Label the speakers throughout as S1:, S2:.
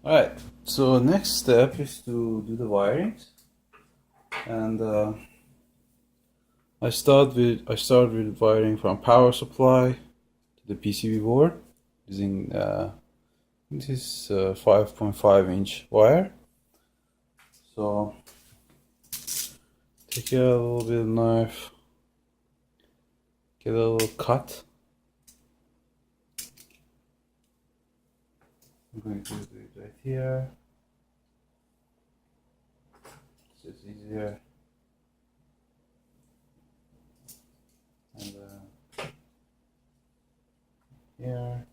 S1: Alright, so next step is to do the wirings, and I start with wiring from power supply to the PCB board using this is 5.5-inch wire. So take a little bit of knife, get a little cut. I'm going to do it right here. It's just easier. And here.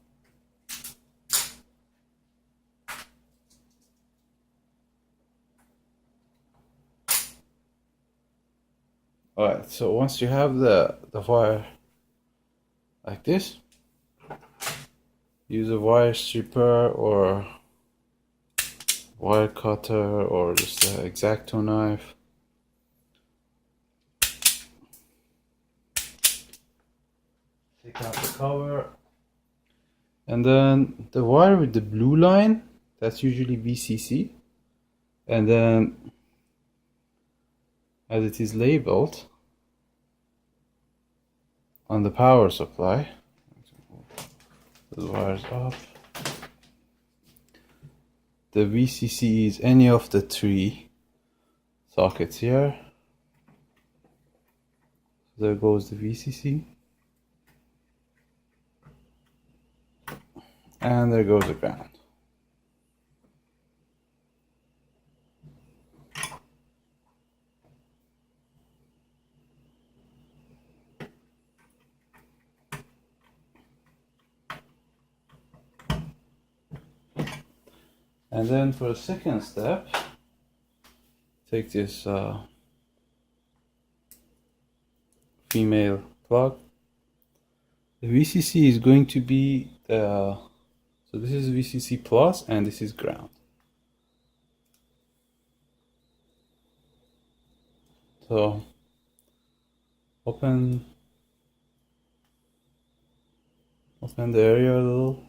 S1: Alright, so once you have the wire like this, use a wire stripper or wire cutter or just an X-Acto knife. Take out the cover, and then the wire with the blue line, that's usually VCC, and then as it is labeled on the power supply, the wires up, the VCC is any of the three sockets here. There goes the VCC, and there goes the ground. And then for the second step, take this female plug. The VCC is going to be so this is VCC plus and this is ground. So open the area a little.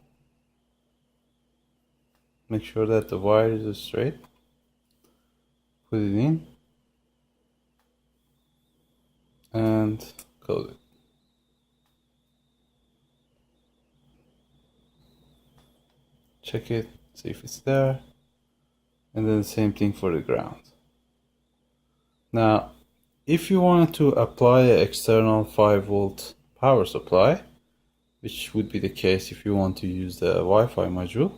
S1: Make sure that the wire is straight. Put it in and close it. Check it, see if it's there, and then the same thing for the ground. Now, if you wanted to apply an external 5-volt power supply, which would be the case if you want to use the Wi-Fi module,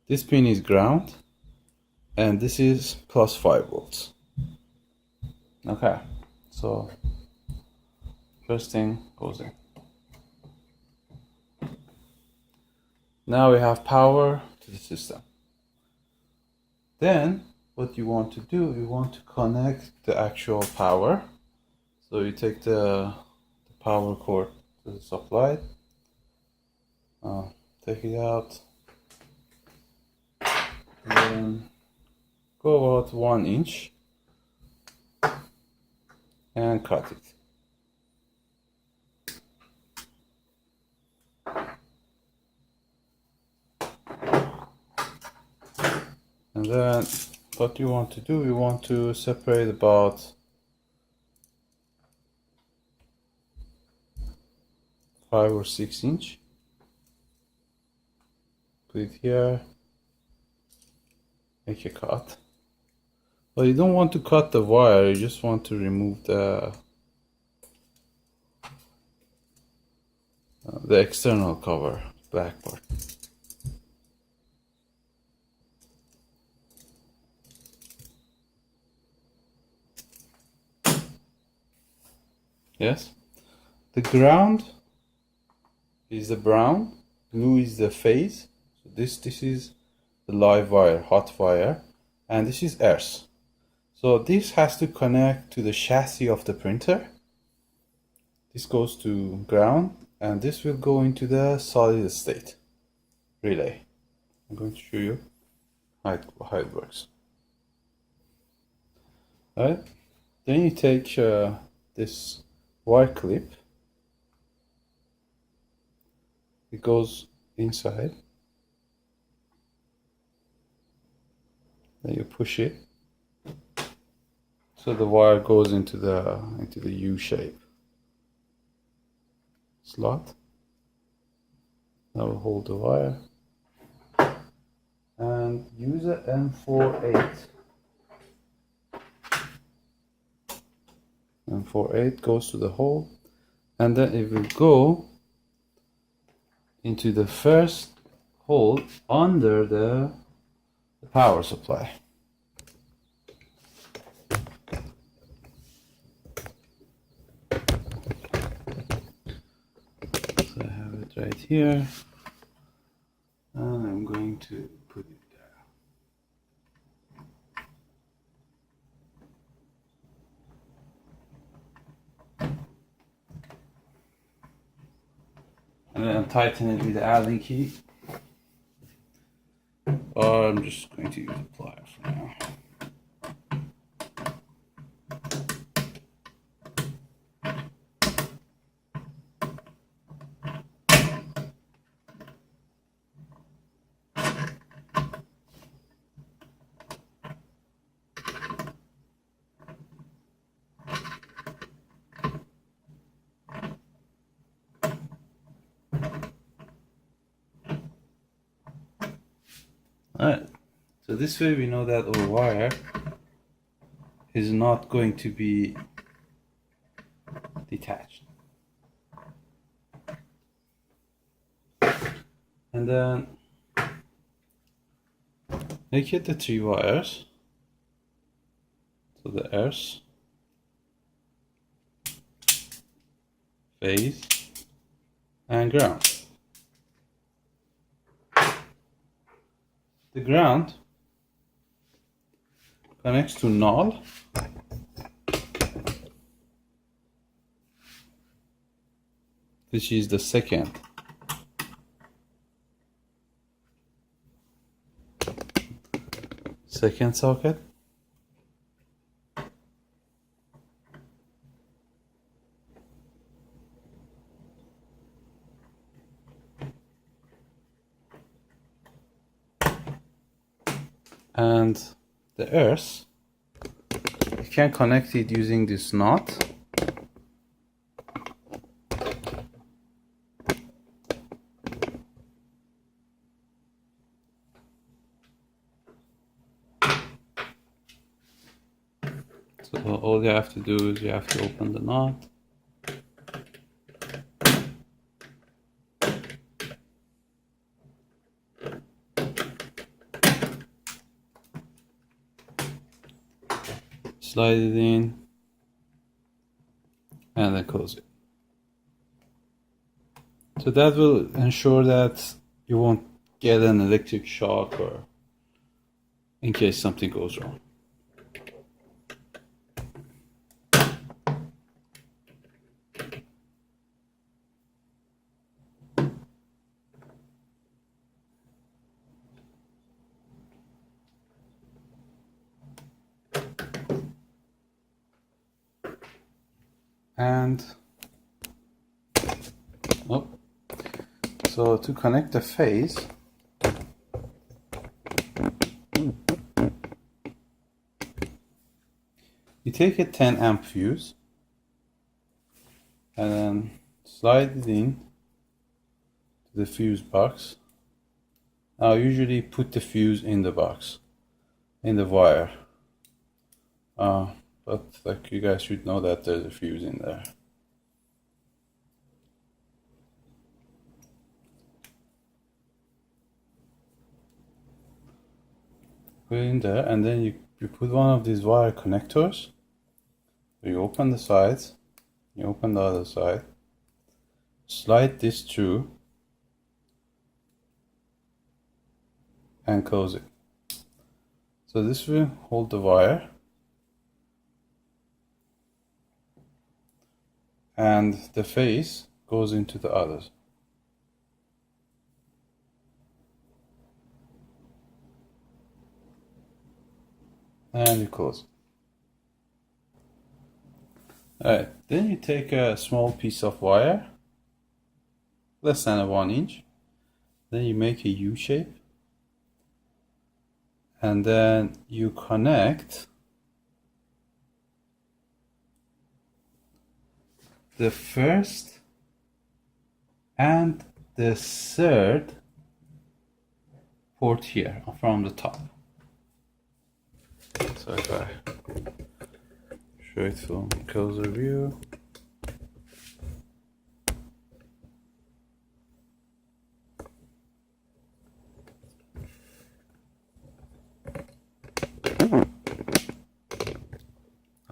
S1: this pin is ground and this is plus 5 volts. Okay, so first thing goes in. Now we have power to the system. Then what you want to do, you want to connect the actual power. So you take the power cord to the supply, take it out, and then go about 1 inch and cut it. And then what you want to do, you want to separate about 5 or 6 inch. Put it here, make a cut. But you don't want to cut the wire, you just want to remove the external cover, black part. Yes, the ground is the brown, blue is the phase. So this is the live wire, hot wire, and this is earth. So this has to connect to the chassis of the printer. This goes to ground, and this will go into the solid state relay. I'm going to show you how it works. Alright, then you take this wire clip, it goes inside, Then you push it, so the wire goes into the U shape slot. That will hold the wire, and use a M48. M48 goes to the hole, and then it will go into the first hole under the power supply. So I have it right here, and I'm going to put it there. And then tighten it with the Allen key. Or I'm just going to use a plier for now. Alright, so this way we know that our wire is not going to be detached. And then make it the 3 wires. So the earth, phase, and ground. The ground connects to null, which is the second socket. And the earth, you can connect it using this knot. So all you have to do is you have to open the knot. Slide it in, and then close it. So that will ensure that you won't get an electric shock, or in case something goes wrong. And so to connect the phase, you take a 10 amp fuse and then slide it in to the fuse box. Now usually put the fuse in the box, in the wire. But like, you guys should know that there's a fuse in there. Put it in there, and then you put one of these wire connectors. You open the sides, you open the other side, slide this through, and close it. So this will hold the wire, and the phase goes into the others. And you close. Alright, then you take a small piece of wire, less than a 1 inch, then you make a U shape, and then you connect the first and the third port here from the top. So if I show it from closer view,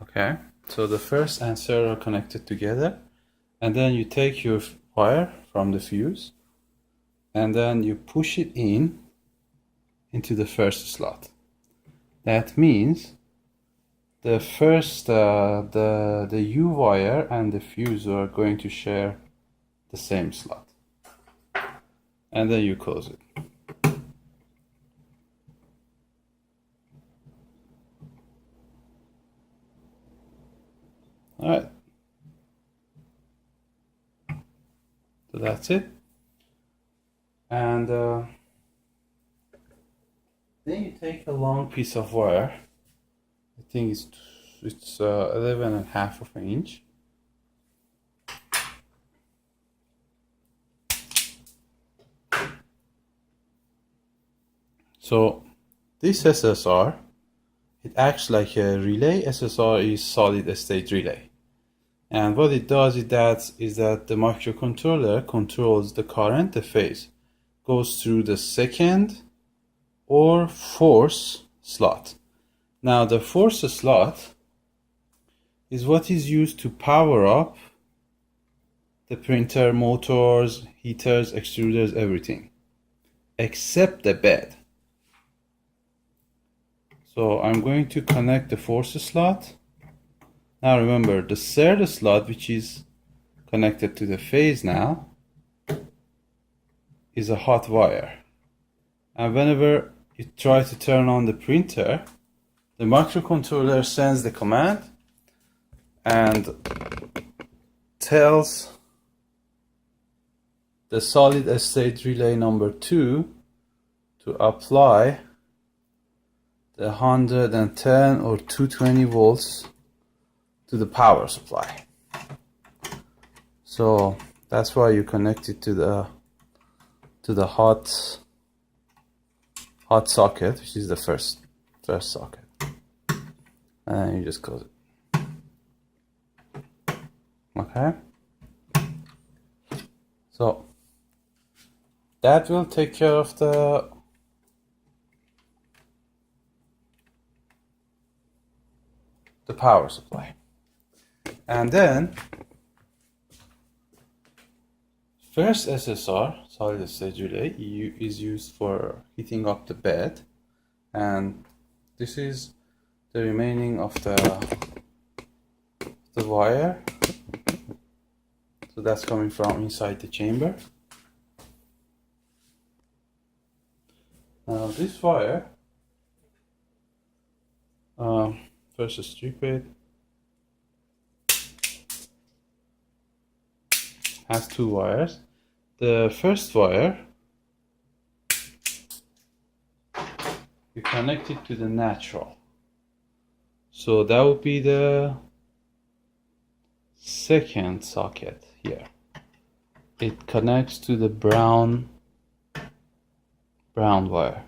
S1: okay, so the first and third are connected together, and then you take your wire from the fuse and then you push it into the first slot. That means the first the U wire and the fuse are going to share the same slot, and then you close it. All right, so that's it. And then you take a long piece of wire. I think it's 11.5 of an inch. So this SSR, it acts like a relay. SSR is solid state relay. And what it does is that the microcontroller controls the current, the phase, goes through the second or fourth slot. Now the fourth slot is what is used to power up the printer, motors, heaters, extruders, everything, except the bed. So I'm going to connect the fourth slot. Now remember, the third slot, which is connected to the phase now, is a hot wire. And whenever you try to turn on the printer, the microcontroller sends the command and tells the solid state relay number 2 to apply the 110 or 220 volts to the power supply. So that's why you connect it to the hot socket, which is the first socket, and then you just close it. Okay, so that will take care of the power supply. And then first SSR, solid state relay, is used for heating up the bed, and this is the remaining of the wire. So that's coming from inside the chamber. Now this wire, first strip it, has 2 wires. The first wire, you connect it to the natural. So that would be the second socket here. It connects to the brown wire.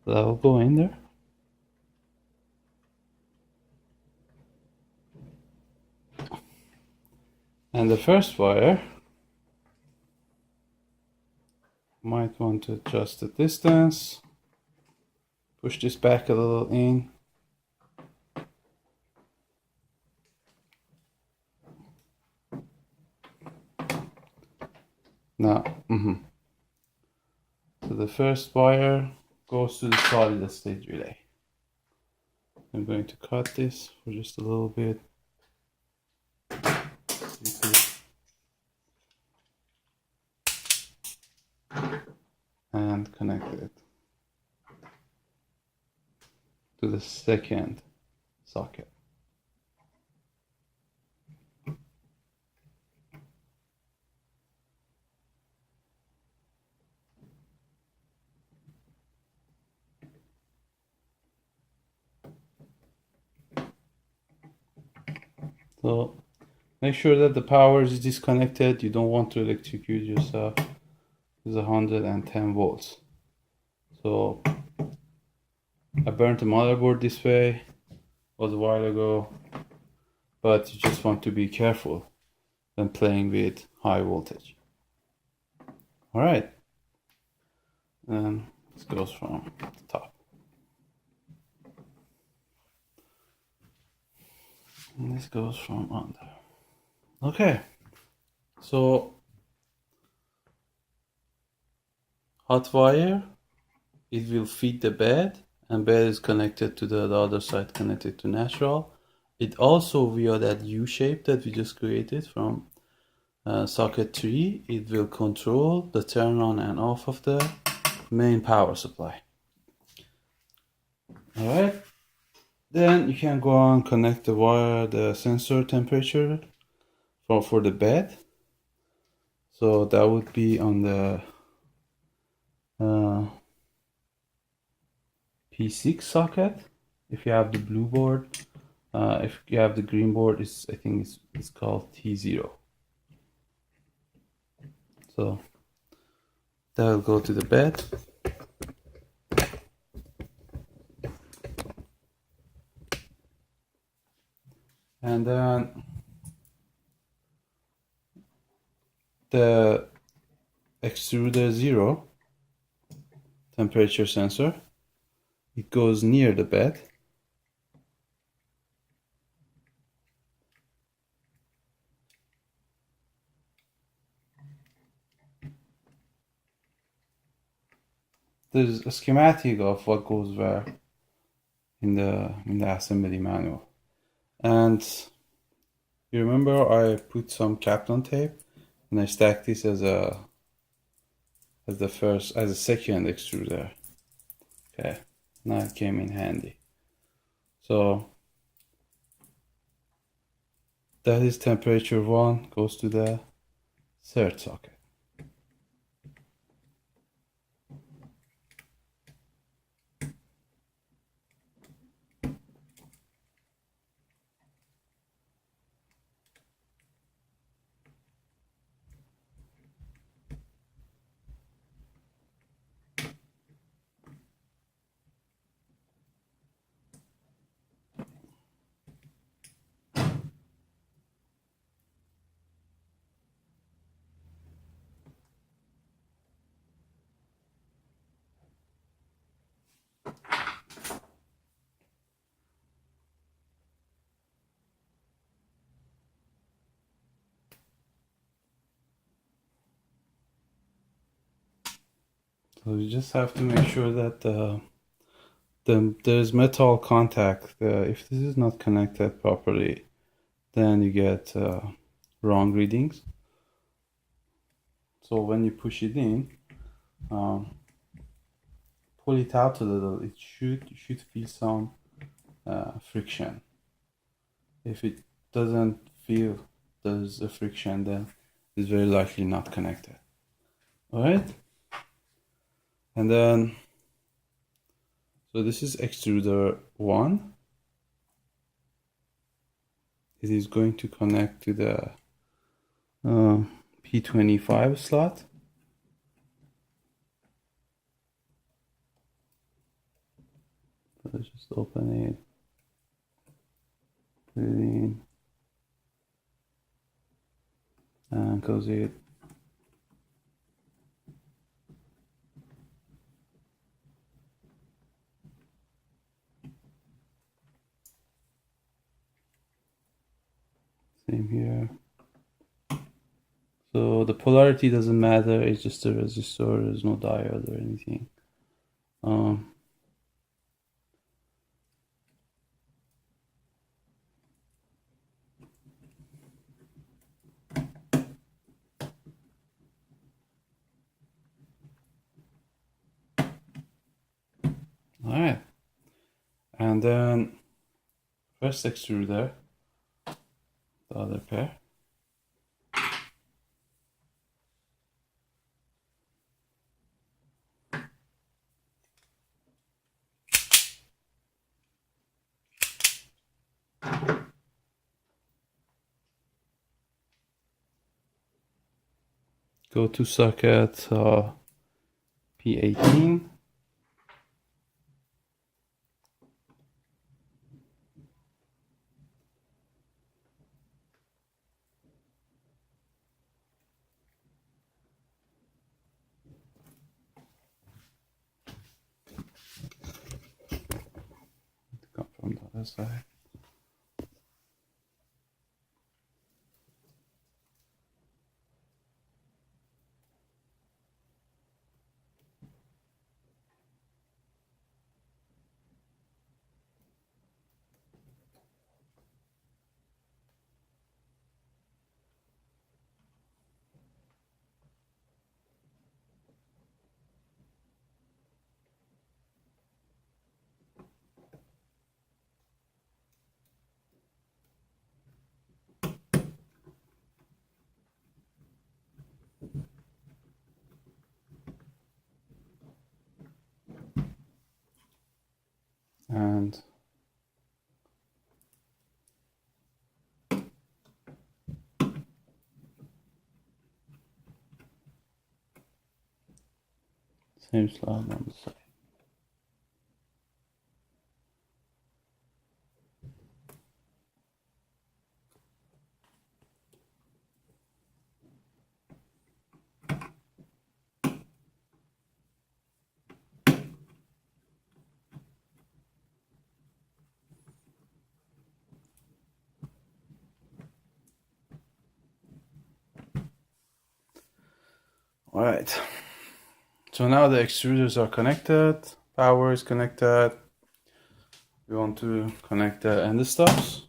S1: So that will go in there. And the first wire, might want to adjust the distance, push this back a little in. Now, so the first wire goes to the solid state relay. I'm going to cut this for just a little bit. And connect it to the second socket. So make sure that the power is disconnected. You don't want to electrocute yourself. It's 110 volts. So I burnt the motherboard this way, was a while ago, but you just want to be careful when playing with high voltage. All right, and this goes from the top. And this goes from under. Okay, so hot wire, it will feed the bed, and bed is connected to the other side, connected to natural. It also, via that U shape that we just created from socket 3, it will control the turn on and off of the main power supply. Alright, then you can go on connect the wire, the sensor temperature for the bed. So that would be on the P6 socket if you have the blue board. If you have the green board, I think it's called T0. So that will go to the bed. And then the extruder 0 temperature sensor, it goes near the bed. There's a schematic of what goes where in the assembly manual. And you remember I put some Kapton tape and I stacked this as a second extruder. Okay, now it came in handy. So that is temperature 1, goes to the third socket. So you just have to make sure that there's metal contact. If this is not connected properly, then you get wrong readings. So when you push it in, pull it out a little. You should feel some friction. If it doesn't feel there's a friction, then it's very likely not connected. All right. And then, so this is extruder 1. It is going to connect to the P25 slot. So let's just open it, put it in, and close it. Same here. So the polarity doesn't matter, it's just a resistor, there's no diode or anything. Alright, and then first extruder, the other pair. Go to socket P18. Come from the other side. And same slide on the side. All right. So now the extruders are connected, power is connected. We want to connect the end stops.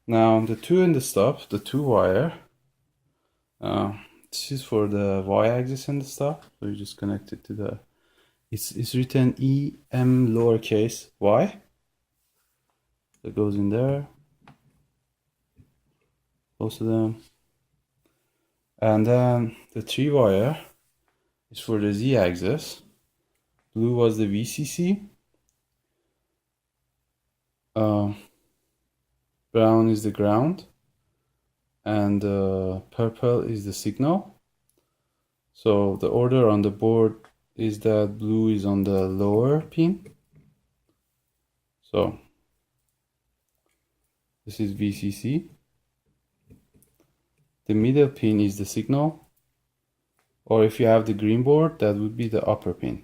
S1: Now the two end stops, the two wire, this is for the y-axis end stop. So you just connect it to the, it's written EM lowercase y. That goes in there, both of them. And then the 3 wire is for the z-axis. Blue was the VCC. Brown is the ground. And purple is the signal. So the order on the board is that blue is on the lower pin. So this is VCC. The middle pin is the signal, or if you have the green board, that would be the upper pin.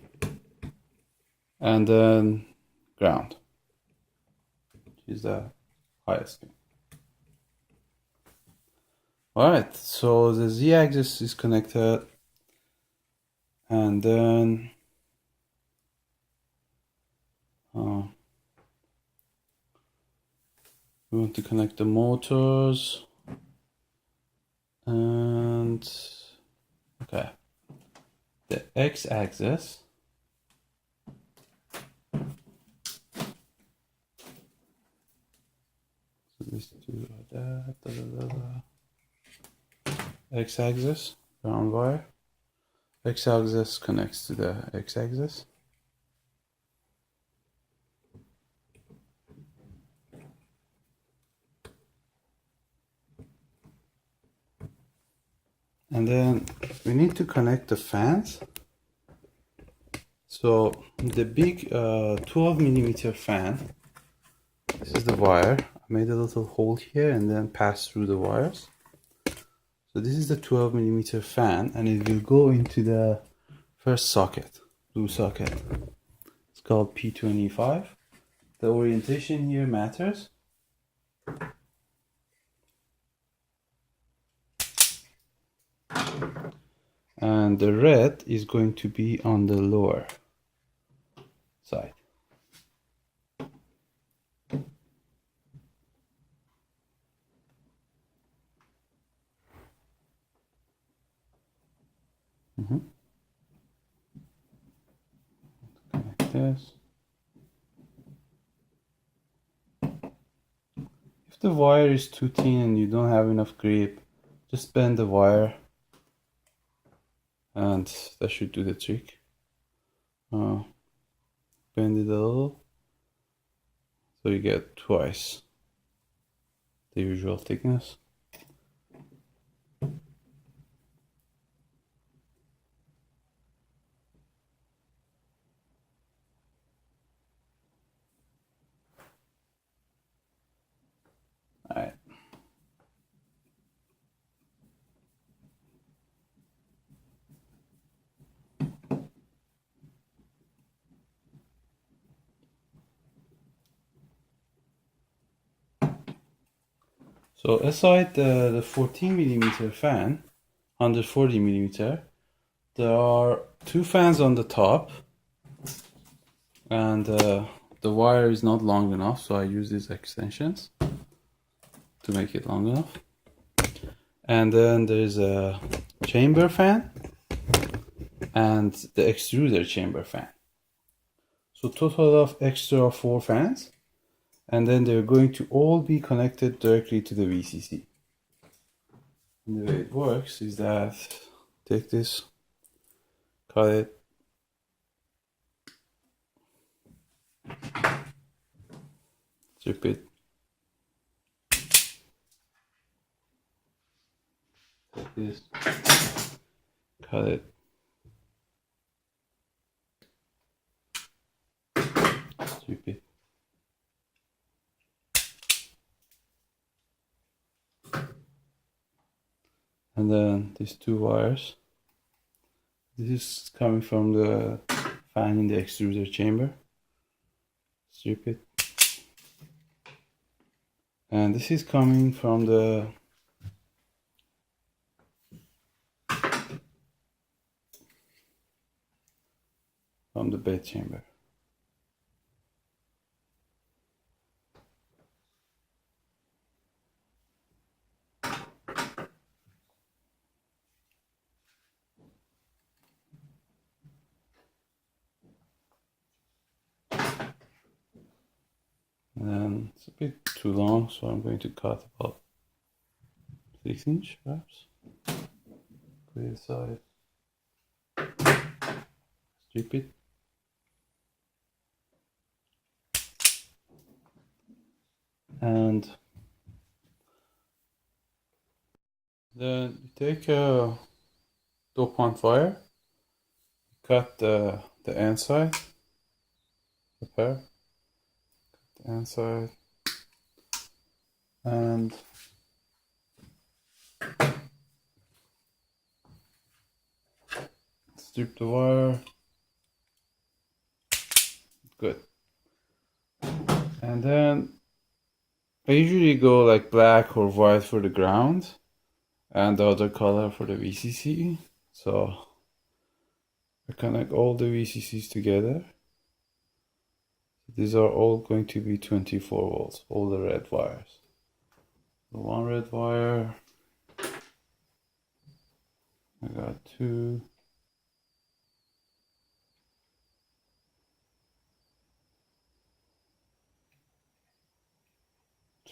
S1: And then ground, which is the highest pin. Alright, so the z-axis is connected, and then we want to connect the motors. And okay, the x-axis so these two are that, x-axis, brown wire, x-axis connects to the x-axis. And then we need to connect the fans. So the big 12mm fan, this is the wire. I made a little hole here and then pass through the wires. So this is the 12mm fan, and it will go into the first socket, blue socket. It's called P25. The orientation here matters. And the red is going to be on the lower side. Connect this. If the wire is too thin and you don't have enough grip, just bend the wire and that should do the trick. Bend it a little so you get twice the usual thickness. So aside the 14 millimeter fan, 140 millimeter, there are two fans on the top, and the wire is not long enough, so I use these extensions to make it long enough. And then there's a chamber fan and the extruder chamber fan. So total of extra 4 fans, and then they're going to all be connected directly to the VCC. And the way it works is that take this, cut it, strip it, take this, cut it, strip it, and then these 2 wires. This is coming from the fan in the extruder chamber. Strip it. And this is coming from the bed chamber. And it's a bit too long, so I'm going to cut about 6" perhaps. Put it aside. Strip it. And then you take a dopant wire, cut the end side, the pair, cut the end side, and strip the wire. Good. And then I usually go like black or white for the ground and the other color for the VCC. So I connect all the VCCs together. These are all going to be 24 volts, all the red wires. So 1 red wire, I got 2,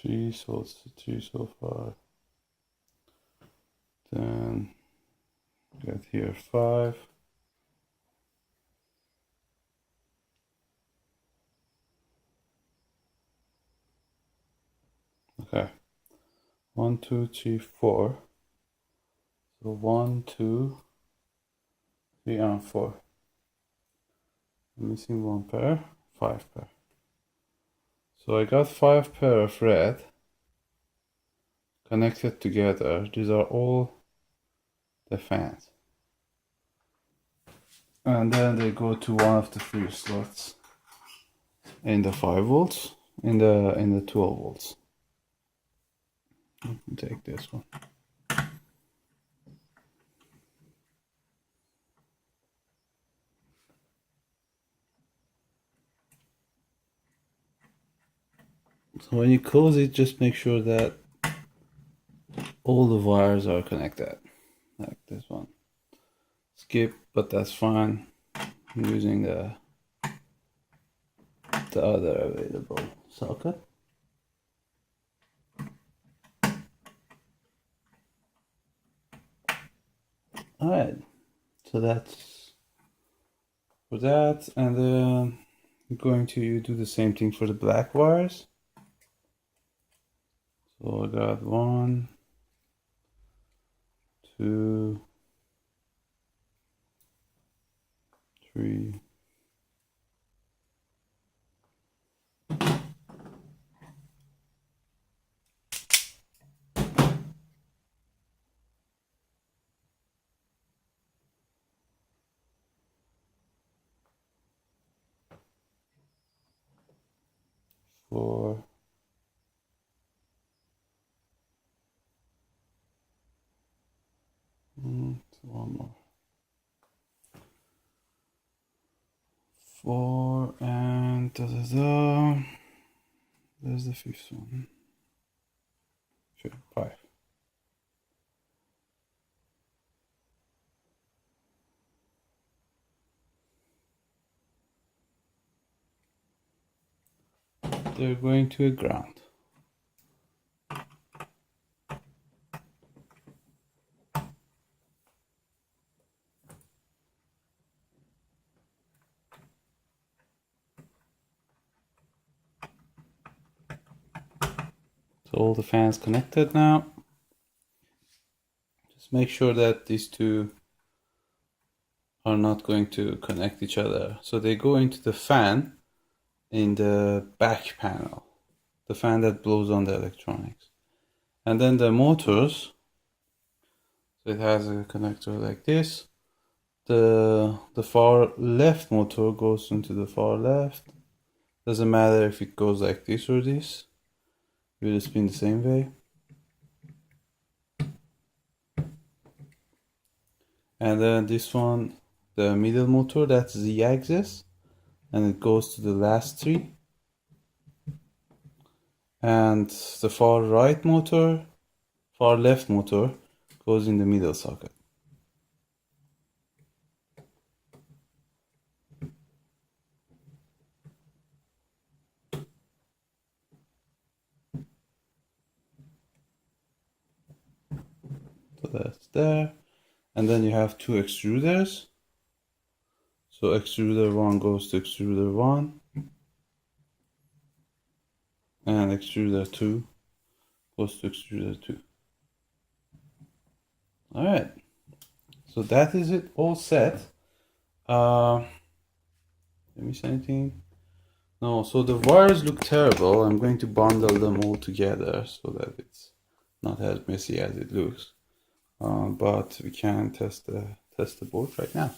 S1: 3, so it's 3 so far. Then got here 5. Okay, 1, 2, 3, 4. So 1, 2, 3, and 4. I'm missing 1 pair, 5 pair. So I got 5 pair of red connected together. These are all the fans. And then they go to one of the 3 slots in the 5 volts, in the 12 volts. Take this one. So when you close it, just make sure that all the wires are connected, like this one. Skip, but that's fine. I'm using the other available socket. Alright, so that's for that, and then I'm going to do the same thing for the black wires. So I got 1, 2, 3, 4, One more. 4 and There's the fifth one. Sure, 5. They're going to a ground. So all the fans connected now. Just make sure that these two are not going to connect each other. So they go into the fan in the back panel, the fan that blows on the electronics. And then the motors, so it has a connector like this. The far left motor goes into the far left. Doesn't matter if it goes like this or this, it will spin the same way. And then this one, the middle motor, that's Z axis, and it goes to the last 3. And the far right motor, far left motor goes in the middle socket. So that's there. And then you have 2 extruders. So extruder 1 goes to extruder 1. And extruder 2 goes to extruder 2. Alright. So that is it all set. Did I miss anything? No, so the wires look terrible. I'm going to bundle them all together so that it's not as messy as it looks. But we can test the board right now.